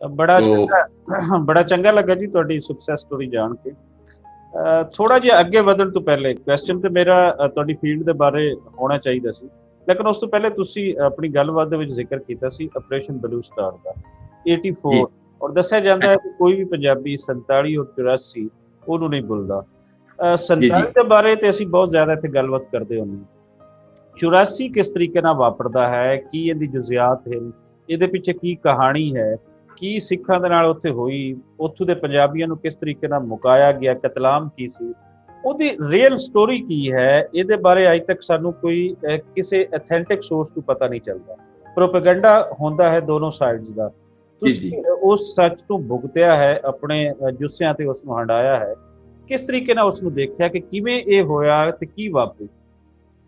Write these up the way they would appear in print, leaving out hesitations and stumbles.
ਸੋ ਬੜਾ ਚੰਗਾ ਲੱਗਾ ਜੀ ਤੁਹਾਡੀ ਸਕਸੈਸ ਸਟੋਰੀ ਜਾਣ ਕੇ। ਥੋੜਾ ਜਿਹਾ ਅੱਗੇ ਵਧਣ ਤੋਂ ਪਹਿਲੇ ਕੁਐਸਚਨ ਤੇ ਮੇਰਾ ਤੁਹਾਡੀ ਫੀਲਡ ਦੇ ਬਾਰੇ ਹੋਣਾ ਚਾਹੀਦਾ ਸੀ, ਲੇਕਿਨ ਉਸ ਤੋਂ ਪਹਿਲੇ ਤੁਸੀਂ ਆਪਣੀ ਗੱਲਬਾਤ ਦੇ ਵਿੱਚ ਜ਼ਿਕਰ ਕੀਤਾ ਸੀ ਆਪਰੇਸ਼ਨ ਬਲੂ ਸਟਾਰ ਦਾ 84, ਜੀ ਔਰ ਦੱਸਿਆ ਜਾਂਦਾ ਹੈ ਕਿ ਕੋਈ ਵੀ ਪੰਜਾਬੀ 47 ਔਰ 84 ਉਹਨੂੰ ਨਹੀਂ ਭੁੱਲਦਾ। ਜੀ 47 ਜੀ ਦੇ ਬਾਰੇ ਤੇ ਅਸੀਂ ਬਹੁਤ ਜ਼ਿਆਦਾ ਇੱਥੇ ਗੱਲਬਾਤ ਕਰਦੇ ਹੁੰਦੇ ਹਾਂ। 84 ਕਿਸ ਤਰੀਕੇ ਨਾਲ ਵਾਪਰਦਾ ਹੈ, ਕੀ ਇਹਦੀ ਜੁਜ਼ਿਆਤ ਹੈ, ਇਹਦੇ ਪਿੱਛੇ ਕੀ ਕਹਾਣੀ ਹੈ, ਕੀ ਸਿੱਖਾਂ ਦੇ ਨਾਲ ਉੱਥੇ ਹੋਈ, ਉੱਥੋਂ ਦੇ ਪੰਜਾਬੀਆਂ ਨੂੰ ਕਿਸ ਤਰੀਕੇ ਨਾਲ ਮੁਕਾਇਆ ਗਿਆ, ਕਤਲਾਮ ਕੀ ਸੀ, ਉਹਦੀ ਰੀਅਲ ਸਟੋਰੀ ਕੀ ਹੈ, ਇਹਦੇ ਬਾਰੇ ਅੱਜ ਤੱਕ ਸਾਨੂੰ ਕੋਈ ਕਿਸੇ ਅਥੈਂਟਿਕ ਸੋਰਸ ਤੋਂ ਪਤਾ ਨਹੀਂ ਚੱਲਦਾ। ਪ੍ਰੋਪੇਗੈਂਡਾ ਹੁੰਦਾ ਹੈ ਦੋਨੋਂ ਸਾਈਡਸ ਦਾ। ਜੀ ਜੀ ਤੁਸੀਂ ਉਸ ਸੱਚ ਨੂੰ ਭੁਗਤਿਆ ਹੈ, ਆਪਣੇ ਜੁੱਸਿਆਂ ਤੇ ਉਸ ਨੂੰ ਹੰਡਾਇਆ ਹੈ, ਕਿਸ ਤਰੀਕੇ ਨਾਲ ਉਸ ਨੂੰ ਦੇਖਿਆ ਕਿ ਕਿਵੇਂ ਇਹ ਹੋਇਆ ਤੇ ਕੀ ਵਾਪਰੀ?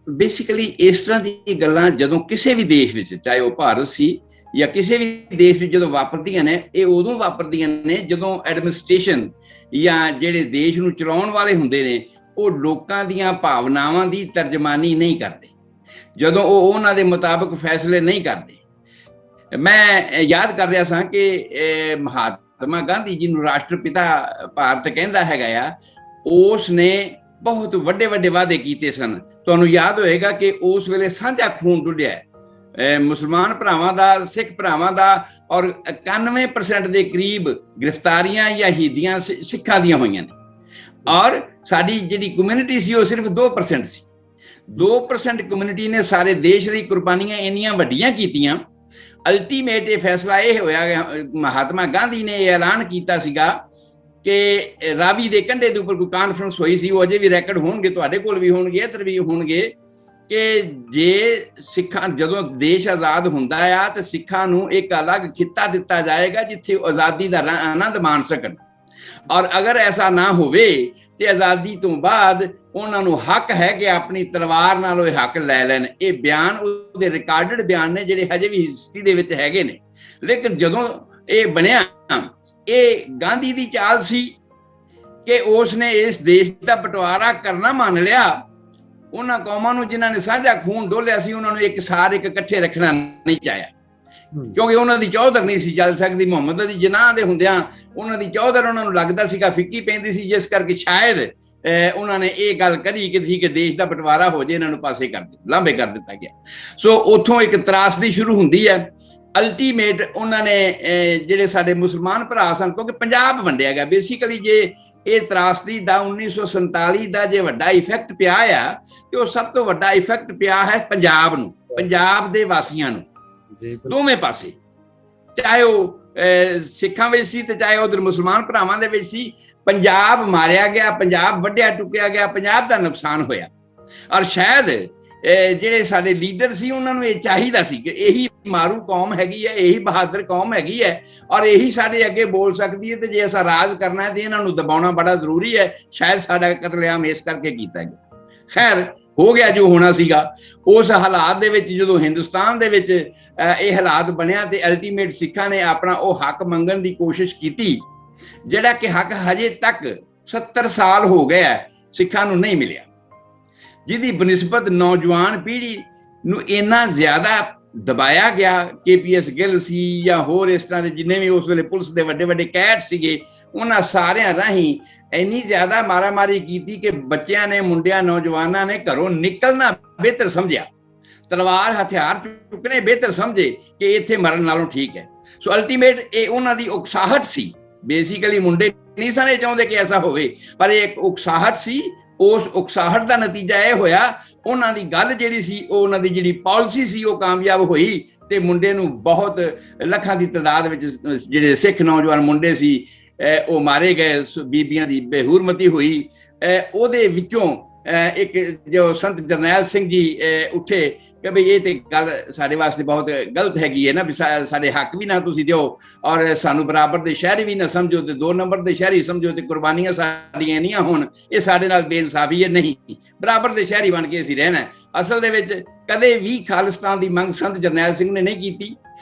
ਬੇਸਿਕਲੀ ਇਸ ਤਰ੍ਹਾਂ ਦੀ ਗੱਲਾਂ ਜਦੋਂ ਕਿਸੇ ਵੀ ਦੇਸ਼ ਵਿੱਚ, ਚਾਹੇ ਉਹ ਭਾਰਤ ਸੀ ਜਾਂ ਕਿਸੇ ਵੀ ਦੇਸ਼ ਵਿੱਚ ਜਦੋਂ ਵਾਪਰਦੀਆਂ ਨੇ, ਇਹ ਉਦੋਂ ਵਾਪਰਦੀਆਂ ਨੇ ਜਦੋਂ ਐਡਮਿਨਿਸਟ੍ਰੇਸ਼ਨ ਜਾਂ ਜਿਹੜੇ ਦੇਸ਼ ਨੂੰ ਚਲਾਉਣ ਵਾਲੇ ਹੁੰਦੇ ਨੇ ਉਹ ਲੋਕਾਂ ਦੀਆਂ ਭਾਵਨਾਵਾਂ ਦੀ ਤਰਜਮਾਨੀ ਨਹੀਂ ਕਰਦੇ, ਜਦੋਂ ਉਹ ਉਹਨਾਂ ਦੇ ਮੁਤਾਬਕ ਫੈਸਲੇ ਨਹੀਂ ਕਰਦੇ। ਮੈਂ ਯਾਦ ਕਰ ਰਿਹਾ ਸਾਂ ਕਿ ਮਹਾਤਮਾ ਗਾਂਧੀ ਜੀ ਨੂੰ ਰਾਸ਼ਟਰਪਿਤਾ ਭਾਰਤ ਕਹਿੰਦਾ ਹੈਗਾ ਆ, ਉਸ ਨੇ ਬਹੁਤ ਵੱਡੇ ਵੱਡੇ ਵਾਅਦੇ ਕੀਤੇ ਸਨ। ਤੁਹਾਨੂੰ ਯਾਦ ਹੋਏਗਾ ਕਿ ਉਸ ਵੇਲੇ ਸਾਂਝਾ ਖੂਨ ਡੁੱਲਿਆ ਮੁਸਲਮਾਨ ਭਰਾਵਾਂ ਦਾ, ਸਿੱਖ ਭਰਾਵਾਂ ਦਾ, ਔਰ 91% ਦੇ ਕਰੀਬ ਗ੍ਰਿਫਤਾਰੀਆਂ ਜਾਂ ਸ਼ਹੀਦੀਆਂ ਸਿੱਖਾਂ ਦੀਆਂ ਹੋਈਆਂ ਨੇ, ਔਰ ਸਾਡੀ ਜਿਹੜੀ ਕਮਿਊਨਿਟੀ ਸੀ ਉਹ ਸਿਰਫ 2% ਸੀ। 2% ਕਮਿਊਨਿਟੀ ਨੇ ਸਾਰੇ ਦੇਸ਼ ਲਈ ਕੁਰਬਾਨੀਆਂ ਇੰਨੀਆਂ ਵੱਡੀਆਂ ਕੀਤੀਆਂ। ਅਲਟੀਮੇਟ ਇਹ ਫੈਸਲਾ ਇਹ ਹੋਇਆ, ਮਹਾਤਮਾ ਗਾਂਧੀ ਨੇ ਇਹ ਐਲਾਨ ਕੀਤਾ ਸੀਗਾ ਕਿ ਰਾਵੀ ਦੇ ਕੰਢੇ ਦੇ ਉੱਪਰ ਕੋਈ ਕਾਨਫਰੰਸ ਹੋਈ ਸੀ, ਉਹ ਅਜੇ ਵੀ ਰੈਕਰਡ ਹੋਣਗੇ, ਤੁਹਾਡੇ ਕੋਲ ਵੀ ਹੋਣਗੇ, ਇੱਧਰ ਵੀ ਹੋਣਗੇ, ਕਿ ਜੇ ਸਿੱਖਾਂ, ਜਦੋਂ ਦੇਸ਼ ਆਜ਼ਾਦ ਹੁੰਦਾ ਆ ਤੇ ਸਿੱਖਾਂ ਨੂੰ ਇੱਕ ਅਲੱਗ ਖਿੱਤਾ ਦਿੱਤਾ ਜਾਏਗਾ ਜਿੱਥੇ ਉਹ ਆਜ਼ਾਦੀ ਦਾ ਆਨੰਦ ਮਾਣ ਸਕਣ, ਔਰ ਅਗਰ ਐਸਾ ਨਾ ਹੋਵੇ ਤੇ ਆਜ਼ਾਦੀ ਤੋਂ ਬਾਅਦ ਉਹਨਾਂ ਨੂੰ ਹੱਕ ਹੈ ਕਿ ਆਪਣੀ ਤਲਵਾਰ ਨਾਲ ਉਹ ਹੱਕ ਲੈ ਲੈਣ। ਇਹ ਬਿਆਨ ਉਹਦੇ ਰਿਕਾਰਡਡ ਬਿਆਨ ਨੇ ਜਿਹੜੇ ਹਜੇ ਵੀ ਹਿਸਟਰੀ ਦੇ ਵਿੱਚ ਹੈਗੇ ਨੇ। ਲੇਕਿਨ ਜਦੋਂ ਇਹ ਬਣਿਆ, ਇਹ ਗਾਂਧੀ ਦੀ ਚਾਲ ਸੀ ਕਿ ਉਸ ਨੇ ਇਸ ਦੇਸ਼ ਦਾ ਬਟਵਾਰਾ ਕਰਨਾ ਮੰਨ ਲਿਆ। ਉਹਨਾਂ ਕੌਮਾਂ ਨੂੰ ਜਿਨ੍ਹਾਂ ਨੇ ਸਾਂਝਾ ਖੂਨ ਡੋਲਿਆ ਸੀ ਉਹਨਾਂ ਨੂੰ ਇੱਕ ਇਕੱਠੇ ਰੱਖਣਾ ਨਹੀਂ ਚਾਹਿਆ, ਕਿਉਂਕਿ ਉਹਨਾਂ ਦੀ ਚੌਧਰ ਨਹੀਂ ਸੀ ਚੱਲ ਸਕਦੀ। ਮੁਹੰਮਦ ਦੀ ਜਨਾਹ ਦੇ ਹੁੰਦਿਆਂ ਉਹਨਾਂ ਦੀ ਚੌਧਰ ਉਹਨਾਂ ਨੂੰ ਲੱਗਦਾ ਸੀਗਾ ਫਿੱਕੀ ਪੈਂਦੀ ਸੀ, ਜਿਸ ਕਰਕੇ ਸ਼ਾਇਦ ਉਹਨਾਂ ਨੇ ਇਹ ਗੱਲ ਕਰੀ ਕਿ ਦੇਸ਼ ਦਾ ਬਟਵਾਰਾ ਹੋ ਜੇ, ਇਹਨਾਂ ਨੂੰ ਪਾਸੇ ਕਰ ਦਿੱਤਾ, ਲਾਂਭੇ ਕਰ ਦਿੱਤਾ ਗਿਆ। ਸੋ ਉੱਥੋਂ ਇੱਕ ਤਰਾਸਦੀ ਸ਼ੁਰੂ ਹੁੰਦੀ ਹੈ। ਅਲਟੀਮੇਟ ਉਹਨਾਂ ਨੇ ਜਿਹੜੇ ਸਾਡੇ ਮੁਸਲਮਾਨ ਭਰਾ ਸਨ, ਕਿਉਂਕਿ ਪੰਜਾਬ ਵੰਡਿਆ ਗਿਆ ਬੇਸਿਕਲੀ, ਜੇ ਇਹ ਤਰਾਸਦੀ ਦਾ 1947 ਦਾ ਜੇ ਵੱਡਾ ਇਫੈਕਟ ਪਿਆ ਆ ਤੇ ਉਹ ਸਭ ਤੋਂ ਵੱਡਾ ਇਫੈਕਟ ਪਿਆ ਹੈ ਪੰਜਾਬ ਨੂੰ, ਪੰਜਾਬ ਦੇ ਵਾਸੀਆਂ ਨੂੰ, ਦੋਵੇਂ ਪਾਸੇ, ਚਾਹੇ ਉਹ ਸਿੱਖਾਂ ਵਿੱਚ ਸੀ ਤੇ ਚਾਹੇ ਉਧਰ ਮੁਸਲਮਾਨ ਭਰਾਵਾਂ ਦੇ ਵਿੱਚ ਸੀ। ਪੰਜਾਬ ਮਾਰਿਆ ਗਿਆ, ਪੰਜਾਬ ਵੱਢਿਆ ਟੁੱਕਿਆ ਗਿਆ, ਪੰਜਾਬ ਦਾ ਨੁਕਸਾਨ ਹੋਇਆ। ਔਰ ਸ਼ਾਇਦ ਜਿਹੜੇ ਸਾਡੇ ਲੀਡਰ ਸੀ ਉਹਨਾਂ ਨੂੰ ਇਹ ਚਾਹੀਦਾ ਸੀ ਕਿ ਇਹੀ ਮਾਰੂ ਕੌਮ ਹੈਗੀ ਹੈ, ਇਹੀ ਬਹਾਦਰ ਕੌਮ ਹੈਗੀ ਹੈ, ਔਰ ਇਹੀ ਸਾਡੇ ਅੱਗੇ ਬੋਲ ਸਕਦੀ ਹੈ, ਤੇ ਜੇ ਅਸਾਂ ਰਾਜ ਕਰਨਾ ਹੈ ਤੇ ਇਹਨਾਂ ਨੂੰ ਦਬਾਉਣਾ ਬੜਾ ਜ਼ਰੂਰੀ ਹੈ। ਸ਼ਾਇਦ ਸਾਡਾ ਕਤਲੇਆਮ ਇਸ ਕਰਕੇ ਕੀਤਾ ਗਿਆ। ਖੈਰ, ਹੋ ਗਿਆ ਜੋ ਹੋਣਾ ਸੀਗਾ। ਉਸ ਹਾਲਾਤ ਦੇ ਵਿੱਚ ਜਦੋਂ ਹਿੰਦੁਸਤਾਨ ਦੇ ਵਿੱਚ ਇਹ ਹਾਲਾਤ ਬਣਿਆ ਤੇ ਅਲਟੀਮੇਟ ਸਿੱਖਾਂ ਨੇ ਆਪਣਾ ਉਹ ਹੱਕ ਮੰਗਣ ਦੀ ਕੋਸ਼ਿਸ਼ ਕੀਤੀ, ਜਿਹੜਾ ਕਿ ਹੱਕ ਹਜੇ ਤੱਕ 70 ਸਾਲ ਹੋ ਗਿਆ ਸਿੱਖਾਂ ਨੂੰ ਨਹੀਂ ਮਿਲਿਆ, ਜਿਹਦੀ ਬਨਿਸਬਤ ਨੌਜਵਾਨ ਪੀੜ੍ਹੀ ਨੂੰ ਇੰਨਾ ਜ਼ਿਆਦਾ ਦਬਾਇਆ ਗਿਆ। KPS ਗਿੱਲ ਸੀ ਜਾਂ ਹੋਰ ਇਸ ਤਰ੍ਹਾਂ ਦੇ ਜਿੰਨੇ ਵੀ ਉਸ ਵੇਲੇ ਪੁਲਿਸ ਦੇ ਵੱਡੇ ਵੱਡੇ ਕੈਡ ਸੀਗੇ, ਉਹਨਾਂ ਸਾਰਿਆਂ ਰਾਹੀਂ ਇੰਨੀ ਜ਼ਿਆਦਾ ਮਾਰਾਮਾਰੀ ਕੀਤੀ ਕਿ ਬੱਚਿਆਂ ਨੇ, ਮੁੰਡਿਆਂ, ਨੌਜਵਾਨਾਂ ਨੇ ਘਰੋਂ ਨਿਕਲਣਾ ਬਿਹਤਰ ਸਮਝਿਆ, ਤਲਵਾਰ ਹਥਿਆਰ ਚੁੱਕਣੇ ਬਿਹਤਰ ਸਮਝੇ ਕਿ ਇੱਥੇ ਮਰਨ ਨਾਲੋਂ ਠੀਕ ਹੈ। ਸੋ ਅਲਟੀਮੇਟ ਇਹ ਉਹਨਾਂ ਦੀ ਉਕਸਾਹਟ ਸੀ। ਬੇਸਿਕਲੀ ਮੁੰਡੇ ਨਹੀਂ ਸਨ ਇਹ ਚਾਹੁੰਦੇ ਕਿ ਐਸਾ ਹੋਵੇ, ਪਰ ਇਹ ਇੱਕ ਉਕਸਾਹਟ ਸੀ। ਉਸ ਉਕਸਾਹਟ ਦਾ ਨਤੀਜਾ ਇਹ ਹੋਇਆ, ਉਹਨਾਂ ਦੀ ਗੱਲ ਜਿਹੜੀ ਸੀ, ਉਹ ਉਹਨਾਂ ਦੀ ਜਿਹੜੀ ਪਾਲਿਸੀ ਸੀ ਉਹ ਕਾਮਯਾਬ ਹੋਈ ਤੇ ਮੁੰਡੇ ਨੂੰ ਬਹੁਤ ਲੱਖਾਂ ਦੀ ਤਾਦਾਦ ਵਿੱਚ ਜਿਹੜੇ ਸਿੱਖ ਨੌਜਵਾਨ ਮੁੰਡੇ ਸੀ ਉਹ ਮਾਰੇ ਗਏ, ਬੀਬੀਆਂ ਦੀ ਬੇਹੂਰਮਤੀ ਹੋਈ। ਉਹਦੇ ਵਿੱਚੋਂ ਇੱਕ ਜੋ ਸੰਤ ਜਰਨੈਲ ਸਿੰਘ ਜੀ ਉੱਠੇ ਕਿ ਬਈ ਇਹ ਤੇ ਗੱਲ ਸਾਡੇ ਵਾਸਤੇ ਬਹੁਤ ਗਲਤ ਹੈਗੀ ਹੈ ਨਾ, ਵੀ ਸਾਡੇ ਹੱਕ ਵੀ ਨਾ ਤੁਸੀਂ ਦਿਓ ਔਰ ਸਾਨੂੰ ਬਰਾਬਰ ਦੇ ਸ਼ਹਿਰੀ ਵੀ ਨਾ ਸਮਝੋ ਤੇ 2 ਨੰਬਰ ਦੇ ਸ਼ਹਿਰੀ ਸਮਝੋ ਤੇ ਕੁਰਬਾਨੀਆਂ ਸਾਡੀਆਂ ਇੰਨੀਆਂ ਹੋਣ, ਇਹ ਸਾਡੇ ਨਾਲ ਬੇਇਨਸਾਫੀ ਹੈ। ਨਹੀਂ, ਬਰਾਬਰ ਦੇ ਸ਼ਹਿਰੀ ਬਣ ਕੇ ਅਸੀਂ ਰਹਿਣਾ। ਅਸਲ ਦੇ ਵਿੱਚ ਕਦੇ ਵੀ ਖਾਲਿਸਤਾਨ ਦੀ ਮੰਗ ਸੰਤ ਜਰਨੈਲ ਸਿੰਘ ਨੇ ਨਹੀਂ ਕੀਤੀ,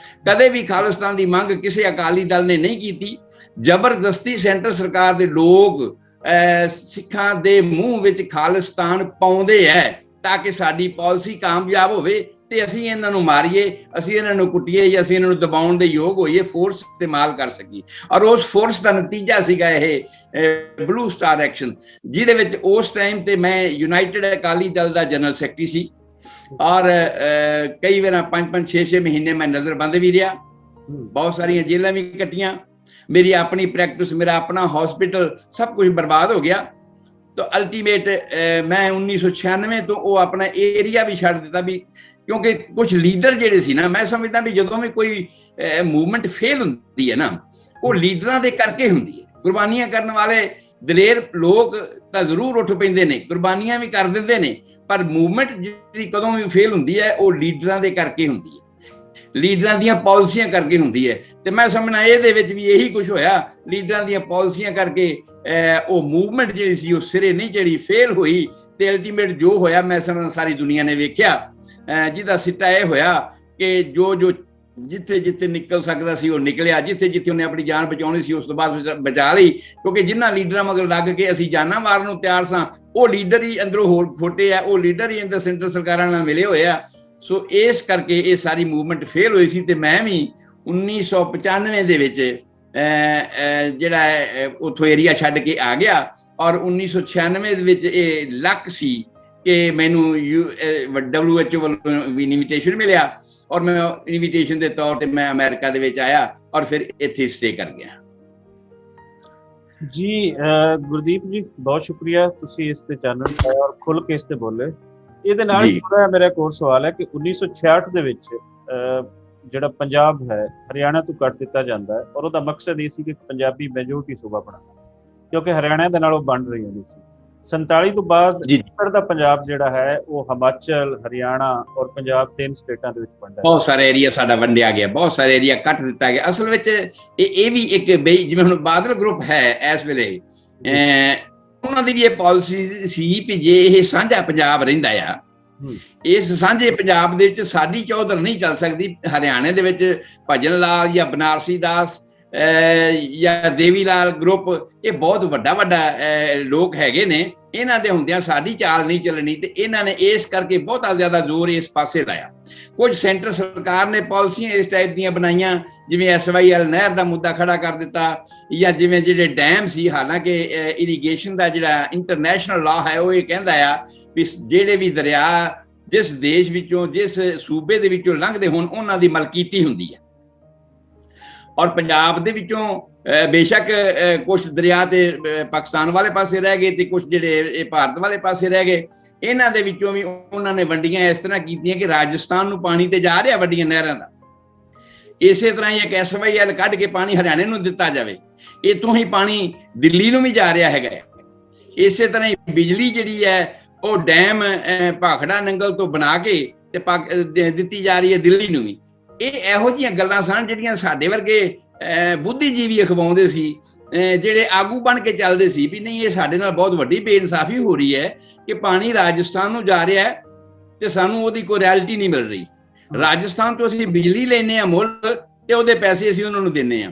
ਕਦੇ ਵੀ ਖਾਲਿਸਤਾਨ ਦੀ ਮੰਗ ਕਿਸੇ ਅਕਾਲੀ ਦਲ ਨੇ ਨਹੀਂ ਕੀਤੀ। ਜ਼ਬਰਦਸਤੀ ਸੈਂਟਰ ਸਰਕਾਰ ਦੇ ਲੋਕ ਸਿੱਖਾਂ ਦੇ ਮੂੰਹ ਵਿੱਚ ਖਾਲਿਸਤਾਨ ਪਾਉਂਦੇ ਹੈ ਤਾਂ ਕਿ ਸਾਡੀ ਪਾਲਿਸੀ ਕਾਮਯਾਬ ਹੋਵੇ। ਤੇ ਅਸੀਂ ਇਹਨਾਂ ਨੂੰ ਮਾਰੀਏ, ਅਸੀਂ ਇਹਨਾਂ ਨੂੰ ਕੁੱਟੀਏ ਜਾਂ ਅਸੀਂ ਇਹਨਾਂ ਨੂੰ ਦਬਾਉਣ ਦੇ ਯੋਗ ਹੋਈਏ, ਫੋਰਸ ਇਸਤੇਮਾਲ ਕਰ ਸਕੀਏ। ਔਰ ਉਸ ਫੋਰਸ ਦਾ ਨਤੀਜਾ ਸੀਗਾ ਇਹ ਬਲੂ ਸਟਾਰ ਐਕਸ਼ਨ, ਜਿਹਦੇ ਵਿੱਚ ਉਸ ਟਾਈਮ ਤੇ ਮੈਂ ਯੂਨਾਈਟਿਡ ਅਕਾਲੀ ਦਲ ਦਾ ਜਨਰਲ ਸੈਕਟਰੀ ਸੀ। ਔਰ ਕਈ ਵਾਰ 5-5 6-6 ਮਹੀਨੇ ਮੈਂ ਨਜ਼ਰਬੰਦ ਵੀ ਰਿਹਾ, ਬਹੁਤ ਸਾਰੀਆਂ ਜੇਲਾਂ ਵੀ ਕੱਟੀਆਂ, ਮੇਰੀ ਆਪਣੀ ਪ੍ਰੈਕਟਿਸ, ਮੇਰਾ ਆਪਣਾ ਹਸਪੀਟਲ, ਸਭ ਕੁਝ ਬਰਬਾਦ ਹੋ ਗਿਆ। ਤਾਂ ਅਲਟੀਮੇਟ ਮੈਂ 1996 ਤੋਂ ਉਹ ਆਪਣਾ ਏਰੀਆ ਵੀ ਛੱਡ ਦਿੱਤਾ, ਵੀ ਕਿਉਂਕਿ ਕੁਝ ਲੀਡਰ ਜਿਹੜੇ ਸੀ ਨਾ, ਮੈਂ ਸਮਝਦਾ ਵੀ ਜਦੋਂ ਵੀ ਕੋਈ ਮੂਵਮੈਂਟ ਫੇਲ ਹੁੰਦੀ ਹੈ ਨਾ, ਉਹ ਲੀਡਰਾਂ ਦੇ ਕਰਕੇ ਹੁੰਦੀ ਹੈ। ਕੁਰਬਾਨੀਆਂ ਕਰਨ ਵਾਲੇ ਦਲੇਰ ਲੋਕ ਤਾਂ ਜ਼ਰੂਰ ਉੱਠ ਪੈਂਦੇ ਨੇ, ਕੁਰਬਾਨੀਆਂ ਵੀ ਕਰ ਦਿੰਦੇ ਨੇ, ਪਰ ਮੂਵਮੈਂਟ ਜਿਹੜੀ ਕਦੋਂ ਵੀ ਫੇਲ ਹੁੰਦੀ ਹੈ ਉਹ ਲੀਡਰਾਂ ਦੇ ਕਰਕੇ ਹੁੰਦੀ ਹੈ, ਲੀਡਰਾਂ ਦੀਆਂ ਪਾਲਿਸੀਆਂ ਕਰਕੇ ਹੁੰਦੀ ਹੈ। ਤੇ ਮੈਂ ਸਮਝਣਾ ਇਹਦੇ ਵਿੱਚ ਵੀ ਇਹੀ ਕੁਝ ਹੋਇਆ, ਲੀਡਰਾਂ ਦੀਆਂ ਪਾਲਿਸੀਆਂ ਕਰਕੇ ਉਹ ਮੂਵਮੈਂਟ ਜਿਹੜੀ ਸੀ ਉਹ ਸਿਰੇ ਨਹੀਂ ਚੜੀ, ਫੇਲ ਹੋਈ। ਤੇ ਅਲਟੀਮੇਟ ਜੋ ਹੋਇਆ ਮੈਂ ਸਮਝਦਾ ਸਾਰੀ ਦੁਨੀਆ ਨੇ ਵੇਖਿਆ, ਜਿਹਦਾ ਸਿੱਟਾ ਇਹ ਹੋਇਆ ਕਿ ਜੋ ਜਿੱਥੇ ਜਿੱਥੇ ਨਿਕਲ ਸਕਦਾ ਸੀ ਉਹ ਨਿਕਲਿਆ, ਜਿੱਥੇ ਜਿੱਥੇ ਉਹਨੇ ਆਪਣੀ ਜਾਨ ਬਚਾਉਣੀ ਸੀ ਉਸ ਤੋਂ ਬਾਅਦ ਬਚਾ ਲਈ। ਕਿਉਂਕਿ ਜਿਨ੍ਹਾਂ ਲੀਡਰਾਂ ਮਗਰ ਲੱਗ ਕੇ ਅਸੀਂ ਜਾਨਾਂ ਮਾਰਨ ਨੂੰ ਤਿਆਰ ਸਾਂ, ਉਹ ਲੀਡਰ ਹੀ ਅੰਦਰੋਂ ਹੋਰ ਖੋਟੇ ਆ, ਉਹ ਲੀਡਰ ਹੀ ਅੰਦਰ ਸੈਂਟਰ ਸਰਕਾਰਾਂ ਨਾਲ ਮਿਲੇ ਹੋਏ ਆ। ਸੋ ਇਸ ਕਰਕੇ ਇਹ ਸਾਰੀ ਮੂਵਮੈਂਟ ਫੇਲ ਹੋਈ ਸੀ। ਤੇ ਮੈਂ ਵੀ 1995 ਦੇ ਵਿੱਚ ਜਿਹੜਾ ਉੱਥੋਂ ਏਰੀਆ ਛੱਡ ਕੇ ਆ ਗਿਆ। ਔਰ 1996 ਦੇ ਵਿੱਚ ਇਹ ਲੱਕ ਸੀ ਕਿ ਮੈਨੂੰ WHO ਵੱਲੋਂ ਵੀ ਇਨਵੀਟੇਸ਼ਨ ਮਿਲਿਆ, ਔਰ ਮੈਂ ਇਨਵੀਟੇਸ਼ਨ ਦੇ ਤੌਰ ਤੇ ਮੈਂ ਅਮਰੀਕਾ ਦੇ ਵਿੱਚ ਆਇਆ ਔਰ ਫਿਰ ਇੱਥੇ ਸਟੇ ਕਰ ਗਿਆ। ਜੀ ਗੁਰਦੀਪ ਜੀ, ਬਹੁਤ ਸ਼ੁਕਰੀਆ, ਤੁਸੀਂ ਇਸ ਤੇ ਚਾਨਣ ਪਾਇਆ ਔਰ ਖੁੱਲ ਕੇ ਇਸ ਤੇ ਬੋਲੇ। ਇਹਦੇ ਨਾਲ ਹੀ ਜੁੜਿਆ ਮੇਰਾ ਇੱਕ ਹੋਰ ਸਵਾਲ ਹੈ ਕਿ 1966 ਦੇ ਵਿੱਚ ਜਿਹੜਾ ਪੰਜਾਬ ਹੈ ਹਰਿਆਣਾ ਤੋਂ ਕੱਟ ਦਿੱਤਾ ਜਾਂਦਾ ਹੈ, ਔਰ ਉਹਦਾ ਮਕਸਦ ਇਹ ਸੀ ਕਿ ਪੰਜਾਬੀ ਮੈਜੋਰਟੀ ਸੂਬਾ ਬਣਾਉਣਾ, ਕਿਉਂਕਿ ਹਰਿਆਣਾ ਦੇ ਨਾਲ ਉਹ ਬਣ ਰਹੀ ਹੁੰਦੀ ਸੀ। 47 ਤੋਂ ਬਾਅਦ ਉੱਤਰ ਦਾ ਪੰਜਾਬ ਜਿਹੜਾ ਹੈ ਉਹ ਹਿਮਾਚਲ, ਹਰਿਆਣਾ ਔਰ ਪੰਜਾਬ 3 ਸਟੇਟਾਂ ਦੇ ਵਿੱਚ ਵੰਡਿਆ। ਬਹੁਤ ਸਾਰੇ ਏਰੀਆ ਸਾਡਾ ਵੰਡਿਆ ਗਿਆ, ਬਹੁਤ ਸਾਰੇ ਏਰੀਆ ਕੱਟ ਦਿੱਤਾ ਗਿਆ। ਅਸਲ ਵਿੱਚ ਇਹ ਵੀ ਇੱਕ ਬਈ ਜਿਵੇਂ ਹੁਣ ਬਾਦਲ ਗਰੁੱਪ ਹੈ ਇਸ ਵੇਲੇ, ਉਹਨਾਂ ਦੀ ਵੀ ਇਹ ਪਾਲਿਸੀ ਸੀ ਕਿ ਜੇ ਇਹ ਸਾਂਝਾ ਪੰਜਾਬ ਰਹਿੰਦਾ ਆ, ਇਸ ਸਾਂਝੇ ਪੰਜਾਬ ਦੇ ਵਿੱਚ ਸਾਡੀ ਚੌਧਰ ਨਹੀਂ ਚੱਲ ਸਕਦੀ। ਹਰਿਆਣੇ ਦੇ ਵਿੱਚ ਭਜਨ ਲਾਲ ਜਾਂ ਬਨਾਰਸੀ ਦਾਸ ਜਾਂ ਦੇਵੀ ਲਾਲ ਗਰੁੱਪ, ਇਹ ਬਹੁਤ ਵੱਡਾ ਲੋਕ ਹੈਗੇ ਨੇ, ਇਹਨਾਂ ਦੇ ਹੁੰਦਿਆਂ ਸਾਡੀ ਚਾਲ ਨਹੀਂ ਚੱਲਣੀ। ਤੇ ਇਹਨਾਂ ਨੇ ਇਸ ਕਰਕੇ ਬਹੁਤਾ ਜ਼ਿਆਦਾ ਜ਼ੋਰ ਇਸ ਪਾਸੇ ਲਾਇਆ। ਕੁਝ ਸੈਂਟਰ ਸਰਕਾਰ ਨੇ ਪਾਲਿਸੀਆਂ ਇਸ ਟਾਈਪ ਦੀਆਂ ਬਣਾਈਆਂ, ਜਿਵੇਂ SYL ਨਹਿਰ ਦਾ ਮੁੱਦਾ ਖੜਾ ਕਰ ਦਿੱਤਾ, ਜਾਂ ਜਿਵੇਂ ਜਿਹੜੇ ਡੈਮ ਸੀ, ਹਾਲਾਂਕਿ ਇਰੀਗੇਸ਼ਨ ਦਾ ਜਿਹੜਾ ਇੰਟਰਨੈਸ਼ਨਲ ਲਾਅ ਹੈ ਉਹ ਇਹ ਕਹਿੰਦਾ ਆ ਵੀ ਜਿਹੜੇ ਵੀ ਦਰਿਆ ਜਿਸ ਦੇਸ਼ ਵਿੱਚੋਂ, ਜਿਸ ਸੂਬੇ ਦੇ ਵਿੱਚੋਂ ਲੰਘਦੇ ਹੋਣ, ਉਹਨਾਂ ਦੀ ਮਲਕੀਤੀ ਹੁੰਦੀ ਹੈ। ਔਰ ਪੰਜਾਬ ਦੇ ਵਿੱਚੋਂ ਬੇਸ਼ੱਕ ਕੁਝ ਦਰਿਆ ਤੇ ਪਾਕਿਸਤਾਨ ਵਾਲੇ ਪਾਸੇ ਰਹਿ ਗਏ ਤੇ ਕੁਝ ਜਿਹੜੇ ਇਹ ਭਾਰਤ ਵਾਲੇ ਪਾਸੇ ਰਹਿ ਗਏ। ਇਹਨਾਂ ਦੇ ਵਿੱਚੋਂ ਵੀ ਉਹਨਾਂ ਨੇ ਵੰਡੀਆਂ ਇਸ ਤਰ੍ਹਾਂ ਕੀਤੀਆਂ ਕਿ ਰਾਜਸਥਾਨ ਨੂੰ ਪਾਣੀ ਤੇ ਜਾ ਰਿਹਾ ਵੱਡੀਆਂ ਨਹਿਰਾਂ ਦਾ, ਇਸੇ ਤਰ੍ਹਾਂ ਹੀ ਇੱਕ SYL ਕੱਢ ਕੇ ਪਾਣੀ ਹਰਿਆਣੇ ਨੂੰ ਦਿੱਤਾ ਜਾਵੇ, ਇੱਥੋਂ ਹੀ ਪਾਣੀ ਦਿੱਲੀ ਨੂੰ ਵੀ ਜਾ ਰਿਹਾ ਹੈਗਾ। ਇਸੇ ਤਰ੍ਹਾਂ ਹੀ ਬਿਜਲੀ ਜਿਹੜੀ ਹੈ ਉਹ ਡੈਮ ਭਾਖੜਾ ਨੰਗਲ ਤੋਂ ਬਣਾ ਕੇ ਤੇ ਦਿੱਤੀ ਜਾ ਰਹੀ ਹੈ ਦਿੱਲੀ ਨੂੰ ਵੀ। ਇਹ ਇਹੋ ਜਿਹੀਆਂ ਗੱਲਾਂ ਸਨ ਜਿਹੜੀਆਂ ਸਾਡੇ ਵਰਗੇ ਬੁੱਧੀਜੀਵੀ ਅਖਵਾਉਂਦੇ ਸੀ, ਜਿਹੜੇ ਆਗੂ ਬਣ ਕੇ ਚੱਲਦੇ ਸੀ ਵੀ ਨਹੀਂ, ਇਹ ਸਾਡੇ ਨਾਲ ਬਹੁਤ ਵੱਡੀ ਬੇਇਨਸਾਫੀ ਹੋ ਰਹੀ ਹੈ ਕਿ ਪਾਣੀ ਰਾਜਸਥਾਨ ਨੂੰ ਜਾ ਰਿਹਾ ਹੈ ਤੇ ਸਾਨੂੰ ਉਹਦੀ ਕੋਈ ਰੈਲਿਟੀ ਨਹੀਂ ਮਿਲ ਰਹੀ। ਰਾਜਸਥਾਨ ਤੋਂ ਅਸੀਂ ਬਿਜਲੀ ਲੈਂਦੇ ਹਾਂ ਮੁੱਲ ਤੇ ਉਹਦੇ ਪੈਸੇ ਅਸੀਂ ਉਹਨਾਂ ਨੂੰ ਦਿੰਦੇ ਹਾਂ।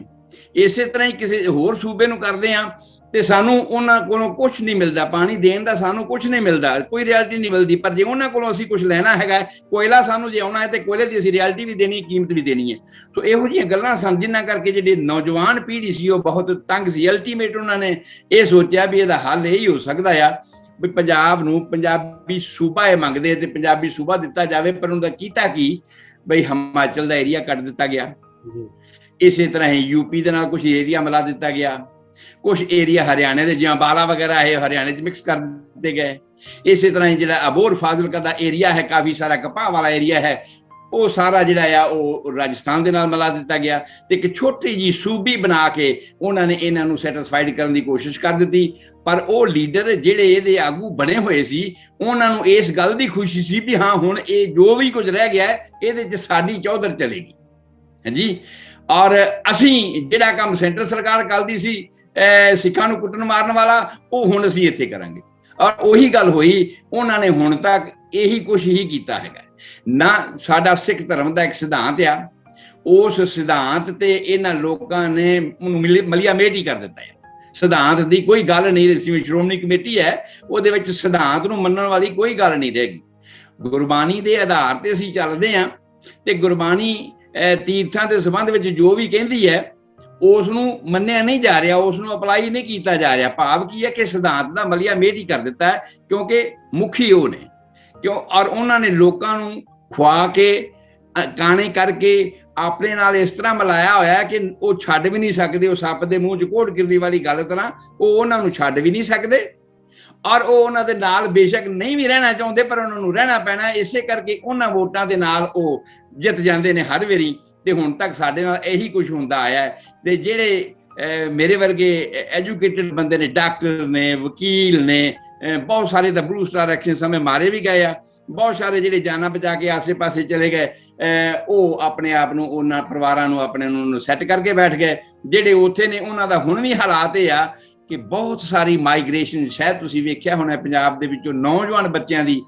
ਇਸੇ ਤਰ੍ਹਾਂ ਹੀ ਕਿਸੇ ਹੋਰ ਸੂਬੇ ਨੂੰ ਕਰਦੇ ਹਾਂ ਤੇ ਸਾਨੂੰ ਉਹਨਾਂ ਕੋਲੋਂ ਕੁਝ ਨਹੀਂ ਮਿਲਦਾ, ਪਾਣੀ ਦੇਣ ਦਾ ਸਾਨੂੰ ਕੁਝ ਨਹੀਂ ਮਿਲਦਾ, ਕੋਈ ਰਿਐਲਿਟੀ ਨਹੀਂ ਮਿਲਦੀ। ਪਰ ਜੇ ਉਹਨਾਂ ਕੋਲੋਂ ਅਸੀਂ ਕੁਝ ਲੈਣਾ ਹੈਗਾ, ਕੋਇਲਾ ਸਾਨੂੰ ਜੇ ਆਉਣਾ ਹੈ ਤੇ ਕੋਇਲੇ ਦੀ ਅਸੀਂ ਰਿਐਲਿਟੀ ਵੀ ਦੇਣੀ, ਕੀਮਤ ਵੀ ਦੇਣੀ ਹੈ। ਸੋ ਇਹੋ ਜਿਹੀਆਂ ਗੱਲਾਂ ਸਨ ਜਿਨ੍ਹਾਂ ਕਰਕੇ ਜਿਹੜੀ ਨੌਜਵਾਨ ਪੀੜ੍ਹੀ ਸੀ ਉਹ ਬਹੁਤ ਤੰਗ ਸੀ। ਅਲਟੀਮੇਟ ਉਹਨਾਂ ਨੇ ਇਹ ਸੋਚਿਆ ਵੀ ਇਹਦਾ ਹੱਲ ਇਹ ਹੀ ਹੋ ਸਕਦਾ ਆ ਵੀ ਪੰਜਾਬ ਨੂੰ ਪੰਜਾਬੀ ਸੂਬਾ ਇਹ ਮੰਗਦੇ ਤੇ ਪੰਜਾਬੀ ਸੂਬਾ ਦਿੱਤਾ ਜਾਵੇ। ਪਰ ਉਹਦਾ ਕੀਤਾ ਕੀ, ਬਈ ਹਿਮਾਚਲ ਦਾ ਏਰੀਆ ਕੱਟ ਦਿੱਤਾ ਗਿਆ, ਇਸੇ ਤਰ੍ਹਾਂ ਹੀ ਯੂਪੀ ਦੇ ਨਾਲ ਕੁਝ ਏਰੀਆ ਮਿਲਾ ਦਿੱਤਾ ਗਿਆ, ਕੁਝ ਏਰੀਆ ਹਰਿਆਣੇ ਦੇ ਜਿਵੇਂ ਅੰਬਾਲਾ ਵਗੈਰਾ ਇਹ ਹਰਿਆਣੇ 'ਚ ਮਿਕਸ ਕਰ ਦਿੱਤੇ ਗਏ। ਇਸੇ ਤਰ੍ਹਾਂ ਹੀ ਜਿਹੜਾ ਅਬੋਹਰ ਫਾਜ਼ਿਲਕਾ ਦਾ ਏਰੀਆ ਹੈ, ਕਾਫੀ ਸਾਰਾ ਕਪਾਹ ਵਾਲਾ ਏਰੀਆ ਹੈ, ਉਹ ਸਾਰਾ ਜਿਹੜਾ ਆ ਉਹ ਰਾਜਸਥਾਨ ਦੇ ਨਾਲ ਮਿਲਾ ਦਿੱਤਾ ਗਿਆ ਤੇ ਇੱਕ ਛੋਟੀ ਜੀ ਸੂਬੀ ਬਣਾ ਕੇ ਉਹਨਾਂ ਨੇ ਇਹਨਾਂ ਨੂੰ ਸੈਟੀਸਫਾਈਡ ਕਰਨ ਦੀ ਕੋਸ਼ਿਸ਼ ਕਰ ਦਿੱਤੀ। ਪਰ ਉਹ ਲੀਡਰ ਜਿਹੜੇ ਇਹਦੇ ਆਗੂ ਬਣੇ ਹੋਏ ਸੀ, ਉਹਨਾਂ ਨੂੰ ਇਸ ਗੱਲ ਦੀ ਖੁਸ਼ੀ ਸੀ ਵੀ ਹਾਂ ਹੁਣ ਇਹ ਜੋ ਵੀ ਕੁਝ ਰਹਿ ਗਿਆ ਇਹਦੇ 'ਚ ਸਾਡੀ ਚੌਧਰ ਚਲੇਗੀ। ਹਾਂਜੀ, ਔਰ ਅਸੀਂ ਜਿਹੜਾ ਕੰਮ ਸੈਂਟਰ ਸਰਕਾਰ ਕਰਦੀ ਸੀ ਸਿੱਖਾਂ ਨੂੰ ਕੁੱਟਣ ਮਾਰਨ ਵਾਲਾ, ਉਹ ਹੁਣ ਅਸੀਂ ਇੱਥੇ ਕਰਾਂਗੇ। ਔਰ ਉਹੀ ਗੱਲ ਹੋਈ, ਉਹਨਾਂ ਨੇ ਹੁਣ ਤੱਕ ਇਹੀ ਕੁਛ ਹੀ ਕੀਤਾ ਹੈਗਾ ਨਾ। ਸਾਡਾ ਸਿੱਖ ਧਰਮ ਦਾ ਇੱਕ ਸਿਧਾਂਤ ਆ, ਉਸ ਸਿਧਾਂਤ ਤੇ ਇਹਨਾਂ ਲੋਕਾਂ ਨੇ ਉਹਨੂੰ ਮਲੀਆ ਮੇਟ ਹੀ ਕਰ ਦਿੱਤਾ ਹੈ। ਸਿਧਾਂਤ ਦੀ ਕੋਈ ਗੱਲ ਨਹੀਂ ਰਹੀ। ਸ਼੍ਰੋਮਣੀ ਕਮੇਟੀ ਹੈ, ਉਹਦੇ ਵਿੱਚ ਸਿਧਾਂਤ ਨੂੰ ਮੰਨਣ ਵਾਲੀ ਕੋਈ ਗੱਲ ਨਹੀਂ ਰਹੇਗੀ। ਗੁਰਬਾਣੀ ਦੇ ਆਧਾਰ ਤੇ ਅਸੀਂ ਚੱਲਦੇ ਹਾਂ ਤੇ ਗੁਰਬਾਣੀ ਤੀਰਥਾਂ ਦੇ ਸੰਬੰਧ ਵਿੱਚ ਜੋ ਵੀ ਕਹਿੰਦੀ ਹੈ ਉਸ ਨੂੰ ਮੰਨਿਆ ਨਹੀਂ ਜਾ ਰਿਹਾ, ਉਸ ਨੂੰ ਅਪਲਾਈ ਨਹੀਂ ਕੀਤਾ ਜਾ ਰਿਹਾ। ਭਾਵ ਕੀ ਹੈ ਕਿ ਸਿਧਾਂਤ ਦਾ ਮਲੀਆ ਮੇਟ ਹੀ ਕਰ ਦਿੱਤਾ ਹੈ, ਕਿਉਂਕਿ ਮੁਖੀ ਉਹ ਨੇ ਔਰ ਉਹਨਾਂ ਨੇ ਲੋਕਾਂ ਨੂੰ ਖਵਾ ਕੇ ਕਾਣੇ ਕਰਕੇ ਆਪਣੇ ਨਾਲ ਇਸ ਤਰ੍ਹਾਂ ਮਿਲਾਇਆ ਹੋਇਆ ਕਿ ਉਹ ਛੱਡ ਵੀ ਨਹੀਂ ਸਕਦੇ। ਉਹ ਸੱਪ ਦੇ ਮੂੰਹ 'ਚ ਕੋੜ ਗਿਰਨੀ ਵਾਲੀ ਗੱਲ ਤਰ੍ਹਾਂ ਉਹ ਉਹਨਾਂ ਨੂੰ ਛੱਡ ਵੀ ਨਹੀਂ ਸਕਦੇ ਔਰ ਉਹ ਉਹਨਾਂ ਦੇ ਨਾਲ ਬੇਸ਼ੱਕ ਨਹੀਂ ਵੀ ਰਹਿਣਾ ਚਾਹੁੰਦੇ ਪਰ ਉਹਨਾਂ ਨੂੰ ਰਹਿਣਾ ਪੈਣਾ। ਇਸੇ ਕਰਕੇ ਉਹਨਾਂ ਵੋਟਾਂ ਦੇ ਨਾਲ ਉਹ ਜਿੱਤ ਜਾਂਦੇ ਨੇ ਹਰ ਵਾਰੀ। ਤੇ ਹੁਣ ਤੱਕ ਸਾਡੇ ਨਾਲ ਇਹੀ ਕੁਝ ਹੁੰਦਾ ਆਇਆ। ਤੇ ਜਿਹੜੇ ਮੇਰੇ ਵਰਗੇ ਐਜੂਕੇਟਡ ਬੰਦੇ ਨੇ, ਡਾਕਟਰ ਨੇ, ਵਕੀਲ ਨੇ, ਬਹੁਤ ਸਾਰੇ ਤਾਂ ਬਲੂ ਸਟਾਰ ਐਕਸ਼ਨ ਸਮੇਂ ਮਾਰੇ ਵੀ ਗਏ ਆ, ਬਹੁਤ ਸਾਰੇ ਜਿਹੜੇ ਜਾਨਾਂ ਬਚਾ ਕੇ ਆਸੇ ਪਾਸੇ ਚਲੇ ਗਏ, ਉਹ ਆਪਣੇ ਆਪ ਨੂੰ ਉਹਨਾਂ ਪਰਿਵਾਰਾਂ ਨੂੰ ਆਪਣੇ ਨੂੰ ਸੈੱਟ ਕਰਕੇ ਬੈਠ ਗਏ। ਜਿਹੜੇ ਉੱਥੇ ਨੇ ਉਹਨਾਂ ਦਾ ਹੁਣ ਵੀ ਹਾਲਾਤ ਇਹ ਆ ਕਿ ਬਹੁਤ ਸਾਰੀ ਮਾਈਗ੍ਰੇਸ਼ਨ, ਸ਼ਾਇਦ ਤੁਸੀਂ ਵੇਖਿਆ ਹੋਣਾ ਪੰਜਾਬ ਦੇ ਵਿੱਚੋਂ ਨੌਜਵਾਨ ਬੱਚਿਆਂ ਦੀ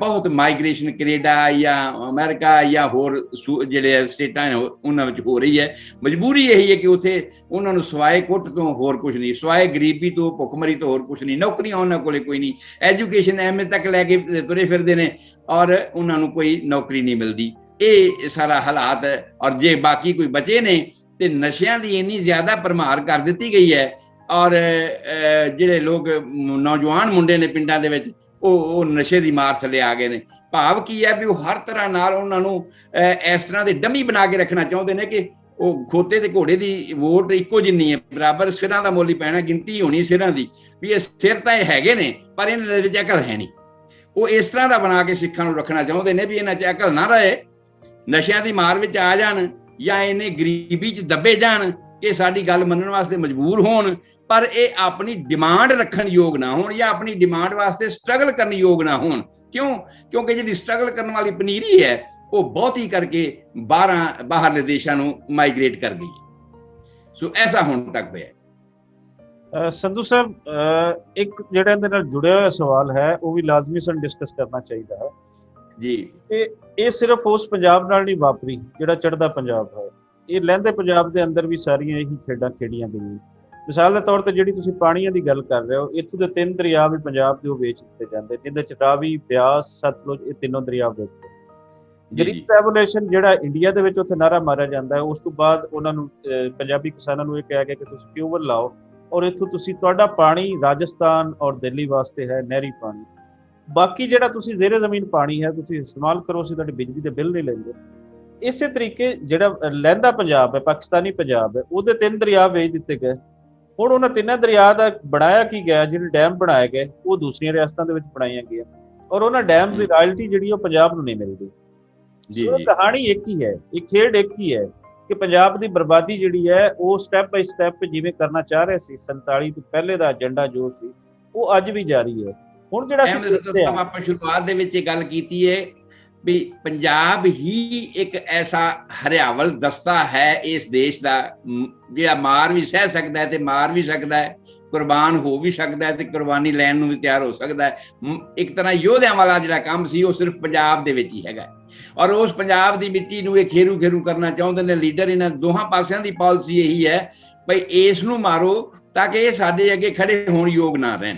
ਬਹੁਤ ਮਾਈਗ੍ਰੇਸ਼ਨ ਕੈਨੇਡਾ ਜਾਂ ਅਮਰੀਕਾ ਜਾਂ ਹੋਰ ਜਿਹੜੇ ਸਟੇਟਾਂ ਨੇ ਉਹਨਾਂ ਵਿੱਚ ਹੋ ਰਹੀ ਹੈ। ਮਜਬੂਰੀ ਇਹੀ ਹੈ ਕਿ ਉੱਥੇ ਉਹਨਾਂ ਨੂੰ ਸਵਾਏ ਕੁੱਟ ਤੋਂ ਹੋਰ ਕੁਝ ਨਹੀਂ, ਸਵਾਏ ਗਰੀਬੀ ਤੋਂ, ਭੁੱਖਮਰੀ ਤੋਂ ਹੋਰ ਕੁਝ ਨਹੀਂ। ਨੌਕਰੀਆਂ ਉਹਨਾਂ ਕੋਲੇ ਕੋਈ ਨਹੀਂ, ਐਜੂਕੇਸ਼ਨ ਐਮਏ ਤੱਕ ਲੈ ਕੇ ਤੁਰੇ ਫਿਰਦੇ ਨੇ ਔਰ ਉਹਨਾਂ ਨੂੰ ਕੋਈ ਨੌਕਰੀ ਨਹੀਂ ਮਿਲਦੀ। ਇਹ ਸਾਰਾ ਹਾਲਾਤ। ਔਰ ਜੇ ਬਾਕੀ ਕੋਈ ਬਚੇ ਨੇ ਤੇ ਨਸ਼ਿਆਂ ਦੀ ਇੰਨੀ ਜ਼ਿਆਦਾ ਭਰਮਾਰ ਕਰ ਦਿੱਤੀ ਗਈ ਹੈ ਔਰ ਜਿਹੜੇ ਲੋਕ ਨੌਜਵਾਨ ਮੁੰਡੇ ਨੇ ਪਿੰਡਾਂ ਦੇ ਵਿੱਚ ਉਹ ਨਸ਼ੇ ਦੀ ਮਾਰ ਥੱਲੇ ਆ ਗਏ ਨੇ। ਭਾਵ ਕੀ ਹੈ ਵੀ ਉਹ ਹਰ ਤਰ੍ਹਾਂ ਨਾਲ ਉਹਨਾਂ ਨੂੰ ਇਸ ਤਰ੍ਹਾਂ ਦੇ ਡਮੀ ਬਣਾ ਕੇ ਰੱਖਣਾ ਚਾਹੁੰਦੇ ਨੇ ਕਿ ਉਹ ਖੋਤੇ ਤੇ ਘੋੜੇ ਦੀ ਵੋਟ ਇੱਕੋ ਜਿੰਨੀ ਹੈ, ਬਰਾਬਰ ਸਿਰਾਂ ਦਾ ਮੁੱਲ ਹੀ ਪੈਣਾ, ਗਿਣਤੀ ਹੋਣੀ ਸਿਰਾਂ ਦੀ ਵੀ ਇਹ ਸਿਰ ਤਾਂ ਇਹ ਹੈਗੇ ਨੇ ਪਰ ਇਹਨਾਂ ਦੇ ਵਿੱਚ ਅਕਲ ਹੈ ਨਹੀਂ। ਉਹ ਇਸ ਤਰ੍ਹਾਂ ਦਾ ਬਣਾ ਕੇ ਸਿੱਖਾਂ ਨੂੰ ਰੱਖਣਾ ਚਾਹੁੰਦੇ ਨੇ ਵੀ ਇਹਨਾਂ 'ਚ ਅਕਲ ਨਾ ਰਹੇ, ਨਸ਼ਿਆਂ ਦੀ ਮਾਰ ਵਿੱਚ ਆ ਜਾਣ ਜਾਂ ਇਹਨੇ ਗਰੀਬੀ 'ਚ ਦੱਬੇ ਜਾਣ ਕਿ ਸਾਡੀ ਗੱਲ ਮੰਨਣ ਵਾਸਤੇ ਮਜਬੂਰ ਹੋਣ, ਪਰ ਇਹ ਆਪਣੀ ਡਿਮਾਂਡ ਰੱਖਣ ਯੋਗ ਨਾ ਹੋਣ ਜਾਂ ਆਪਣੀ ਡਿਮਾਂਡ ਵਾਸਤੇ ਸਟਰਗਲ ਕਰਨ ਯੋਗ ਨਾ ਹੋਣ। ਕਿਉਂਕਿ ਜਿਹੜੀ ਸਟਰਗਲ ਕਰਨ ਵਾਲੀ ਪਨੀਰੀ ਹੈ ਉਹ ਬਹੁਤੀ ਕਰਕੇ ਬਾਹਰਲੇ ਦੇਸ਼ਾਂ ਨੂੰ ਮਾਈਗ੍ਰੇਟ ਕਰ ਗਈ। ਸੋ ਐਸਾ ਹੁਣ ਤੱਕ ਹੋਇਆ। ਸੰਧੂ ਸਾਹਿਬ, ਇੱਕ ਜਿਹੜਾ ਇਹਦੇ ਨਾਲ ਜੁੜਿਆ ਹੋਇਆ ਸਵਾਲ ਹੈ ਉਹ ਵੀ ਲਾਜ਼ਮੀ ਸਾਨੂੰ ਡਿਸਕਸ ਕਰਨਾ ਚਾਹੀਦਾ ਹੈ ਜੀ। ਇਹ ਸਿਰਫ ਉਸ ਪੰਜਾਬ ਨਾਲ ਨਹੀਂ ਵਾਪਰੀ ਜਿਹੜਾ ਚੜ੍ਹਦਾ ਪੰਜਾਬ ਹੈ, ਇਹ ਲਹਿੰਦੇ ਪੰਜਾਬ ਦੇ ਅੰਦਰ ਵੀ ਸਾਰੀਆਂ ਇਹੀ ਖੇਡਾਂ ਖੇਡੀਆਂ ਗਈਆਂ। ਮਿਸਾਲ ਦੇ ਤੌਰ ਤੇ ਜਿਹੜੀ ਤੁਸੀਂ ਪਾਣੀਆਂ ਦੀ ਗੱਲ ਕਰ ਰਹੇ ਹੋ, ਇੱਥੋਂ ਦੇ 3 ਦਰਿਆ ਵੀ ਪੰਜਾਬ ਦੇ ਉਹ ਵੇਚ ਦਿੱਤੇ ਜਾਂਦੇ, ਜਿਹਦੇ ਚ ਰਾਵੀ, ਬਿਆਸ, ਸਤਲੁਜ, ਇਹ ਤਿੰਨੋਂ ਦਰਿਆ ਵੇਚਦੇ। ਗ੍ਰੀਨ ਰੈਵੋਲੂਸ਼ਨ ਜਿਹੜਾ ਇੰਡੀਆ ਦੇ ਵਿੱਚ ਉੱਥੇ ਨਾਰਾ ਮਾਰਿਆ ਜਾਂਦਾ ਹੈ, ਉਸ ਤੋਂ ਬਾਅਦ ਉਹਨਾਂ ਨੂੰ ਪੰਜਾਬੀ ਕਿਸਾਨਾਂ ਨੂੰ ਇਹ ਕਿਹਾ ਗਿਆ ਕਿ ਤੁਸੀਂ ਟਿਊਬਵੈੱਲ ਲਾਓ ਔਰ ਇੱਥੋਂ ਤੁਸੀਂ ਤੁਹਾਡਾ ਪਾਣੀ ਰਾਜਸਥਾਨ ਔਰ ਦਿੱਲੀ ਵਾਸਤੇ ਹੈ ਨਹਿਰੀ ਪਾਣੀ, ਬਾਕੀ ਜਿਹੜਾ ਤੁਸੀਂ ਜ਼ੇਰੇ ਜ਼ਮੀਨ ਪਾਣੀ ਹੈ ਤੁਸੀਂ ਇਸਤੇਮਾਲ ਕਰੋ, ਅਸੀਂ ਤੁਹਾਡੀ ਬਿਜਲੀ ਦੇ ਬਿੱਲ ਨਹੀਂ ਲੈਂਦੇ। ਇਸੇ ਤਰੀਕੇ ਜਿਹੜਾ ਲਹਿੰਦਾ ਪੰਜਾਬ ਹੈ, ਪਾਕਿਸਤਾਨੀ ਪੰਜਾਬ ਹੈ, ਉਹਦੇ 3 ਦਰਿਆ ਵੇਚ ਦਿੱਤੇ ਗਏ। ਹੁਣ ਉਹਨਾਂ 3 ਦਰਿਆ ਦਾ ਬਣਾਇਆ ਕੀ ਗਿਆ, ਜਿਹੜੇ ਡੈਮ ਬਣਾਏ ਗਏ ਉਹ ਦੂਸਰੀਆਂ ਰਿਆਸਤਾਂ ਦੇ ਵਿੱਚ ਬਣਾਈਆਂ ਗਈਆਂ ਔਰ ਉਹਨਾਂ ਡੈਮ ਦੀ ਰਾਇਲਟੀ ਜਿਹੜੀ ਉਹ ਪੰਜਾਬ ਨੂੰ ਨਹੀਂ ਮਿਲਦੀ। ਕਹਾਣੀ ਇੱਕ ਹੀ ਹੈ, ਇਹ ਖੇਡ ਇੱਕ ਹੀ ਹੈ ਕਿ ਪੰਜਾਬ ਦੀ ਬਰਬਾਦੀ ਜਿਹੜੀ ਹੈ ਉਹ ਸਟੈਪ ਬਾਈ ਸਟੈਪ ਜਿਵੇਂ ਕਰਨਾ ਚਾਹ ਰਹੇ ਸੀ 47 ਤੋਂ ਪਹਿਲੇ ਦਾ ਏਜੰਡਾ ਜੋ ਸੀ ਉਹ ਅੱਜ ਵੀ ਜਾਰੀ ਹੈ। ਹੁਣ ਜਿਹੜਾ ਆਪਾਂ ਸ਼ੁਰੂਆਤ ਦੇ ਵਿੱਚ ਇਹ ਗੱਲ ਕੀਤੀ ਹੈ ਵੀ ਪੰਜਾਬ ਹੀ ਇੱਕ ਐਸਾ ਹਰਿਆਵਲ ਦਸਤਾ ਹੈ ਇਸ ਦੇਸ਼ ਦਾ ਜਿਹੜਾ ਮਾਰ ਵੀ ਸਹਿ ਸਕਦਾ ਹੈ ਤੇ ਮਾਰ ਵੀ ਸਕਦਾ ਹੈ, ਕੁਰਬਾਨ ਹੋ ਵੀ ਸਕਦਾ ਹੈ ਤੇ ਕੁਰਬਾਨੀ ਲੈਣ ਨੂੰ ਵੀ ਤਿਆਰ ਹੋ ਸਕਦਾ ਹੈ। ਇੱਕ ਤਰ੍ਹਾਂ ਯੋਧਿਆਂ ਵਾਲਾ ਜਿਹੜਾ ਕੰਮ ਸੀ ਉਹ ਸਿਰਫ ਪੰਜਾਬ ਦੇ ਵਿੱਚ ਹੀ ਹੈਗਾ ਔਰ ਉਸ ਪੰਜਾਬ ਦੀ ਮਿੱਟੀ ਨੂੰ ਇਹ ਖੇਰੂ ਕਰਨਾ ਚਾਹੁੰਦੇ ਨੇ ਲੀਡਰ। ਇਹਨਾਂ ਦੋਹਾਂ ਪਾਸਿਆਂ ਦੀ ਪਾਲਿਸੀ ਇਹੀ ਹੈ ਭਈ ਇਸ ਨੂੰ ਮਾਰੋ ਤਾਂ ਕਿ ਇਹ ਸਾਡੇ ਅੱਗੇ ਖੜੇ ਹੋਣ ਯੋਗ ਨਾ ਰਹਿਣ।